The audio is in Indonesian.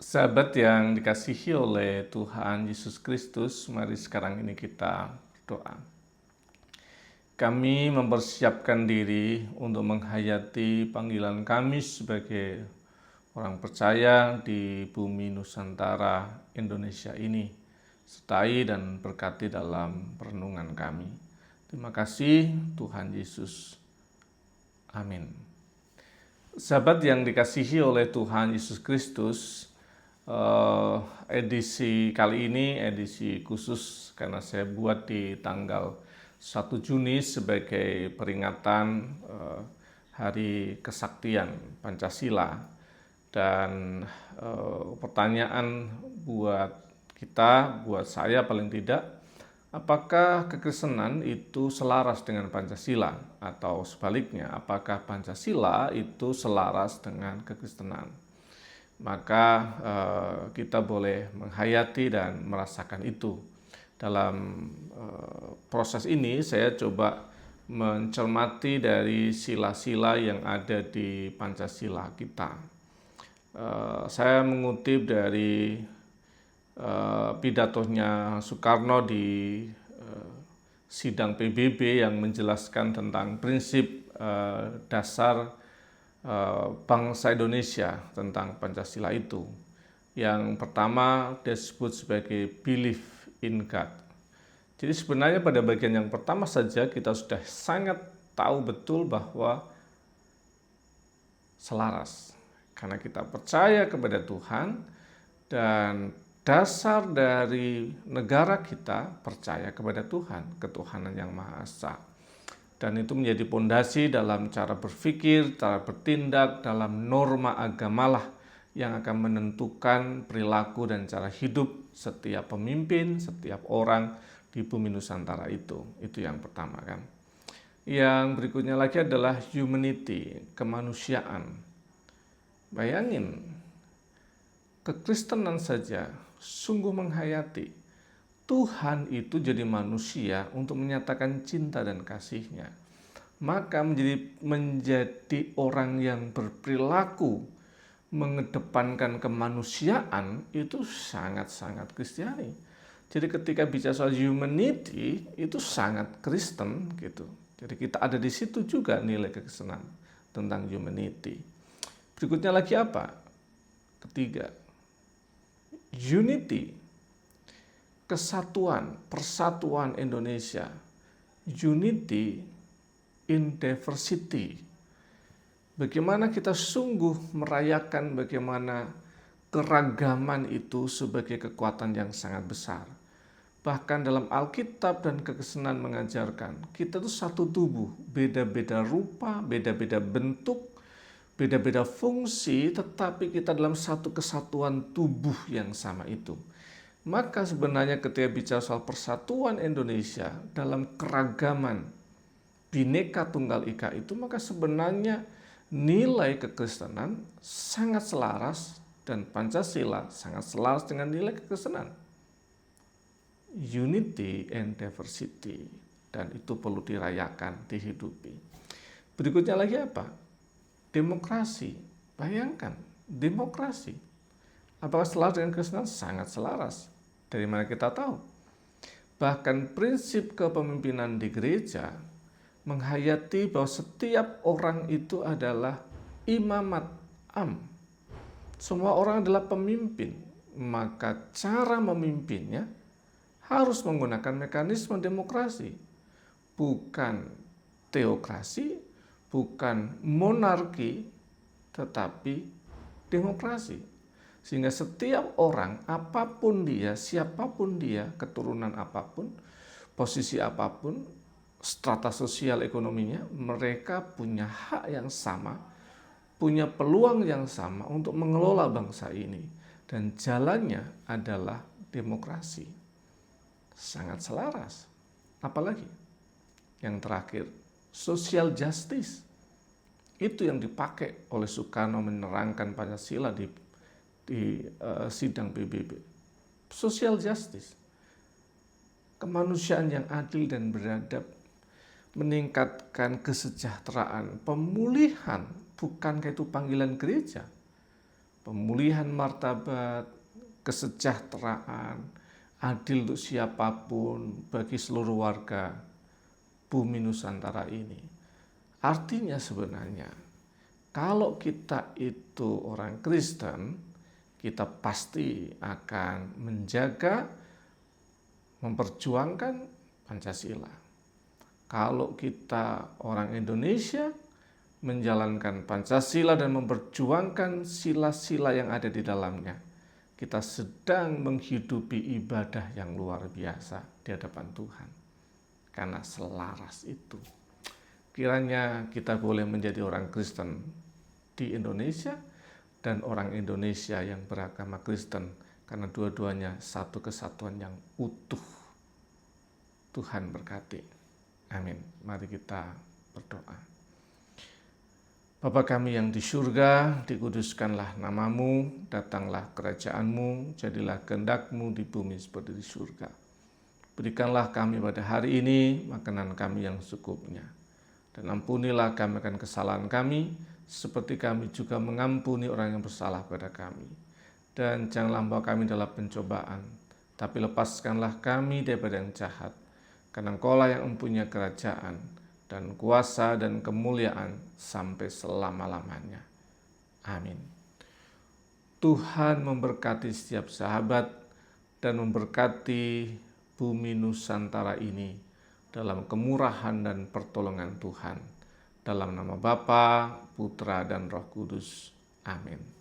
Sahabat yang dikasihi oleh Tuhan Yesus Kristus, mari sekarang ini kita berdoa. Kami mempersiapkan diri untuk menghayati panggilan kami sebagai orang percaya di bumi Nusantara Indonesia ini. Sertai dan berkati dalam perenungan kami. Terima kasih Tuhan Yesus. Amin. Sahabat yang dikasihi oleh Tuhan Yesus Kristus, edisi kali ini edisi khusus karena saya buat di tanggal 1 Juni sebagai peringatan Hari Kesaktian Pancasila. Dan pertanyaan buat kita, buat saya paling tidak, apakah kekristenan itu selaras dengan Pancasila? Atau sebaliknya, apakah Pancasila itu selaras dengan kekristenan? Maka kita boleh menghayati dan merasakan itu. Dalam proses ini saya coba mencermati dari sila-sila yang ada di Pancasila kita. Saya mengutip dari pidatonya Soekarno di sidang PBB yang menjelaskan tentang prinsip dasar bangsa Indonesia tentang Pancasila itu. Yang pertama disebut sebagai belief in God. Jadi sebenarnya pada bagian yang pertama saja kita sudah sangat tahu betul bahwa selaras. Karena kita percaya kepada Tuhan dan dasar dari negara kita percaya kepada Tuhan, ketuhanan yang Maha Esa. Dan itu menjadi pondasi dalam cara berpikir, cara bertindak, dalam norma agamalah yang akan menentukan perilaku dan cara hidup setiap pemimpin, setiap orang di bumi Nusantara itu. Itu yang pertama kan. Yang berikutnya lagi adalah humanity, kemanusiaan. Bayangin, kekristenan saja sungguh menghayati Tuhan itu jadi manusia untuk menyatakan cinta dan kasih-Nya. Maka menjadi orang yang berperilaku mengedepankan kemanusiaan itu sangat-sangat Kristiani. Jadi ketika bicara soal humanity itu sangat Kristen gitu. Jadi kita ada di situ juga nilai kekristenan tentang humanity. Berikutnya lagi apa? Ketiga, unity, kesatuan, persatuan Indonesia, unity in diversity. Bagaimana kita sungguh merayakan bagaimana keragaman itu sebagai kekuatan yang sangat besar. Bahkan dalam Alkitab dan kekristenan mengajarkan, kita itu satu tubuh, beda-beda rupa, beda-beda bentuk, beda-beda fungsi, tetapi kita dalam satu kesatuan tubuh yang sama itu. Maka sebenarnya ketika bicara soal persatuan Indonesia dalam keragaman Bhinneka Tunggal Ika itu, maka sebenarnya nilai kekristenan sangat selaras dan Pancasila sangat selaras dengan nilai kekristenan. Unity and diversity, dan itu perlu dirayakan, dihidupi. Berikutnya lagi apa? Demokrasi. Bayangkan, demokrasi. Apakah selaras dengan kekristenan? Sangat selaras. Dari mana kita tahu? Bahkan prinsip kepemimpinan di gereja menghayati bahwa setiap orang itu adalah imamat am. Semua orang adalah pemimpin, maka cara memimpinnya harus menggunakan mekanisme demokrasi, bukan teokrasi, bukan monarki, tetapi demokrasi. Sehingga setiap orang, apapun dia, siapapun dia, keturunan apapun, posisi apapun, strata sosial ekonominya, mereka punya hak yang sama, punya peluang yang sama untuk mengelola bangsa ini. Dan jalannya adalah demokrasi. Sangat selaras. Apalagi? Yang terakhir, social justice. Itu yang dipakai oleh Soekarno menerangkan Pancasila di sidang PBB. Social justice. Kemanusiaan yang adil dan beradab, meningkatkan kesejahteraan, pemulihan, bukankah itu panggilan gereja? pemulihan martabat, kesejahteraan, adil untuk siapapun bagi seluruh warga bumi Nusantara ini. Artinya sebenarnya, kalau kita itu orang Kristen, kita pasti akan menjaga, memperjuangkan Pancasila. Kalau kita orang Indonesia, menjalankan Pancasila dan memperjuangkan sila-sila yang ada di dalamnya, kita sedang menghidupi ibadah yang luar biasa di hadapan Tuhan. Karena selaras itu, kiranya kita boleh menjadi orang Kristen di Indonesia dan orang Indonesia yang beragama Kristen, karena dua-duanya satu kesatuan yang utuh. Tuhan berkati. Amin. Mari kita berdoa. Bapa kami yang di surga, dikuduskanlah namamu, datanglah kerajaanmu, jadilah kehendak-mu di bumi seperti di surga. Berikanlah kami pada hari ini makanan kami yang secukupnya. Dan ampunilah kami akan kesalahan kami, seperti kami juga mengampuni orang yang bersalah pada kami. Dan janganlah membawa kami dalam pencobaan, tapi lepaskanlah kami daripada yang jahat. Karena Engkau-lah yang mempunyai kerajaan, dan kuasa dan kemuliaan sampai selama-lamanya. Amin. Tuhan memberkati setiap sahabat dan memberkati bumi Nusantara ini dalam kemurahan dan pertolongan Tuhan. Dalam nama Bapa, Putra, dan Roh Kudus. Amin.